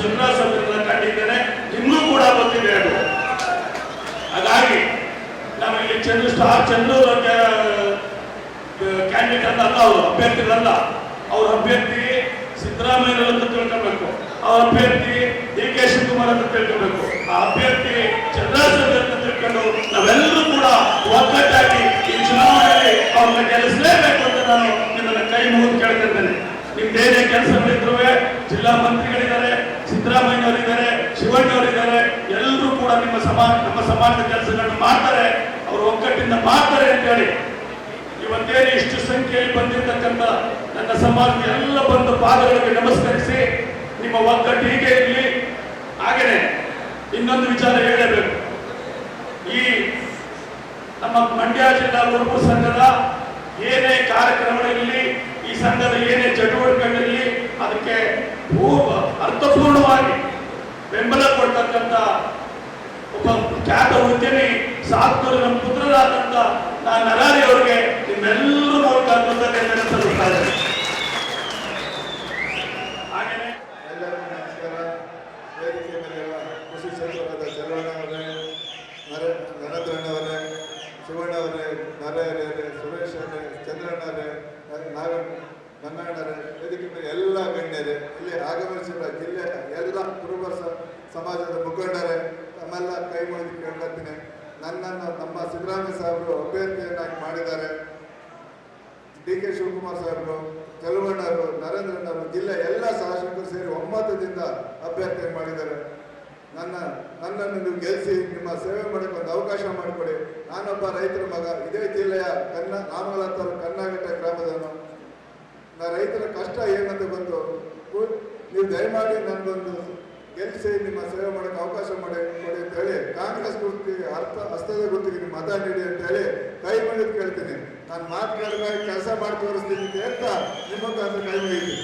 ಶೃಂಗಸಭೆಯನ್ನು ಕಂಡಿದ್ದೇನೆ, ನಿಮಗೂ ಕೂಡ ಗೊತ್ತಿದೆ ಅದು. ಹಾಗಾಗಿ ನಮಗೆ ಚಂದ್ರು ಕ್ಯಾಂಡಿಡೇಟ್ ಅಲ್ಲ, ಅವರು ಅಭ್ಯರ್ಥಿಗಳಲ್ಲ. ಅವ್ರ ಅಭ್ಯರ್ಥಿ ಸಿದ್ದರಾಮಯ್ಯ ಅಂತ ತಿಳ್ಕೊಬೇಕು, ಅವ್ರ ಅಭ್ಯರ್ಥಿ ಡಿ ಕೆ ಶಿವಕುಮಾರ್ ಅಂತ ತಿಳ್ಕೊಬೇಕು, ಆ ಅಭ್ಯರ್ಥಿ ಚಂದ್ರಶೇಖರ್ ಅಂತ ತಿಳ್ಕೊಂಡು ನಾವೆಲ್ಲರೂ ಕೂಡ ಒಗ್ಗಟ್ಟಾಗಿ ಈ ಚುನಾವಣೆಯಲ್ಲಿ ಅವ್ರನ್ನ ಗೆಲ್ಲಿಸಲೇಬೇಕು ಅಂತ ನಾನು ನಿಮ್ಮನ್ನ ಕೈ ಮುಗಿದು ಕೇಳ್ತಿದ್ದೇನೆ. ನಿಮ್ದೇನೇ ಕೆಲಸಗಳಿದ್ರು ಜಿಲ್ಲಾ ಮಂತ್ರಿಗಳಿದ್ದಾರೆ, ಸಿದ್ದರಾಮಯ್ಯವರಿದ್ದಾರೆ, ಶಿವಣ್ಣವರಿದ್ದಾರೆ, ಎಲ್ಲರೂ ಕೂಡ ನಮ್ಮ ಸಮಾಜದ ಕೆಲಸಗಳನ್ನು ಮಾಡ್ತಾರೆ, ಅವರು ಒಗ್ಗಟ್ಟಿಂದ ಮಾಡ್ತಾರೆ ಅಂತ ಹೇಳಿ ಇವತ್ತೇನು ಇಷ್ಟು ಸಂಖ್ಯೆಯಲ್ಲಿ ಬಂದಿರತಕ್ಕಂಥ ನನ್ನ ಸಮಾಜದ ಎಲ್ಲ ಬಂದು ಪಾದಗಳಿಗೆ ನಮಸ್ಕರಿಸಿ ನಿಮ್ಮ ಒಗ್ಗಟ್ಟು ಹೀಗೆ ಇರಲಿ. ಹಾಗೆಯೇ ಇನ್ನೊಂದು ವಿಚಾರ ಹೇಳಬೇಕು. ಈ ನಮ್ಮ ಮಂಡ್ಯ ಜಿಲ್ಲಾ ಕುರುಬ ಸಂಘದ ಏನೇ ಕಾರ್ಯಕ್ರಮಗಳಿರಲಿ, ಈ ಸಂಘದ ಏನೇ ಚಟುವಟಿಕೆಗಳಿರಲಿ, ಅದಕ್ಕೆ ಅರ್ಥಪೂರ್ಣವಾಗಿ ಬೆಂಬಲ ಕೊಡ್ತಕ್ಕಂಥ ಒಬ್ಬ ಖ್ಯಾತ ಉದ್ಯಮಿ ಸಾತ್ತೂರು ನಮ್ಮ ಪುತ್ರರಾದಂಥ ನಾನು ನರಾರಿ ಅವರಿಗೆ ನಿಮ್ಮೆಲ್ಲರೂ ಮೂಲಕ ಕೃತಜ್ಞತೆಯನ್ನು ಸಲ್ಲಿಸ್ತಾ ಇದ್ದೇನೆ. ಹಾಗೆಯೇ ಎಲ್ಲರಿಗೂ ನಮಸ್ಕಾರ. ವೇದಿಕೆ ಮೇಲಿರುವ ಕೃಷಿ ಕ್ಷೇತ್ರದ ಚಲವಣ್ಣವರೇ, ನರೇಂದ್ರಣ್ಣವರೇ, ಶಿವಣ್ಣವರೇ, ನರೇರೇ, ಸುರೇಶ್ ಅವರೇ, ಚಂದ್ರಣ್ಣವರೇ, ನನ್ನಣ್ಣರೇ, ವೇದಿಕೆ ಮೇಲೆ ಎಲ್ಲ ಗಣ್ಯರೇ, ಇಲ್ಲಿ ಆಗಮಿಸಿರುವ ಜಿಲ್ಲೆಯ ಎಲ್ಲ ಕುರುಬ ಸಮಾಜದ ಮುಖಂಡರೇ, ತಮ್ಮೆಲ್ಲ ಕೈ ಮುಗಿದು ಕೇಳ್ಕೊಳ್ತೀನಿ. ನನ್ನನ್ನು ನಮ್ಮ ಸಿದ್ದರಾಮಯ್ಯ ಸಾಹೇಬರು ಅಭ್ಯರ್ಥಿಯನ್ನಾಗಿ ಮಾಡಿದ್ದಾರೆ. ಡಿ ಕೆ ಶಿವಕುಮಾರ್ ಸಾಹೇಬರು, ಚಲುವಣ್ಣವರು, ನರೇಂದ್ರಣ್ಣವರು, ಜಿಲ್ಲೆ ಎಲ್ಲ ಶಾಸಕರು ಸೇರಿ ಒಮ್ಮತದಿಂದ ಅಭ್ಯರ್ಥಿ ಮಾಡಿದ್ದಾರೆ. ನನ್ನನ್ನು ನೀವು ಗೆಲ್ಲಿಸಿ ನಿಮ್ಮ ಸೇವೆ ಮಾಡೋಕ್ಕೆ ಒಂದು ಅವಕಾಶ ಮಾಡಿಕೊಡಿ. ನಾನೊಬ್ಬ ರೈತರ ಮಗ, ಇದೇ ಜಿಲ್ಲೆಯ ನಾಮಗಲ ಕನ್ನಘಟ್ಟ ಗ್ರಾಮದವನು. ರೈತರ ಕಷ್ಟ ಏನಂತ ಬಂದು ನೀವು ದಯಮಾಡಿ ನನಗೊಂದು ಗೆಲ್ಲಿಸಿ ನಿಮ್ಮ ಸೇವೆ ಮಾಡೋಕ್ಕೆ ಅವಕಾಶ ಕೊಡಿ ಅಂತ ಹೇಳಿ ಕಾಂಗ್ರೆಸ್ ಗುರುತಿಗೆ ಹಸ್ತದ ಗುರುತಿಗೆ ನೀವು ಮತ ನೀಡಿ ಅಂತ ಹೇಳಿ ಕೈ ಮುಗಿದು ಕೇಳ್ತೀನಿ. ನಾನು ಮಾತು ಕೇಳಿದಾಗ ಕೆಲಸ ಮಾಡಿ ತೋರಿಸ್ತೀನಿ ಅಂತ ಹೇಳ್ತಾ ನಿಮ್ಮಂತ ಕೈ ಮುಗಿತೀನಿ.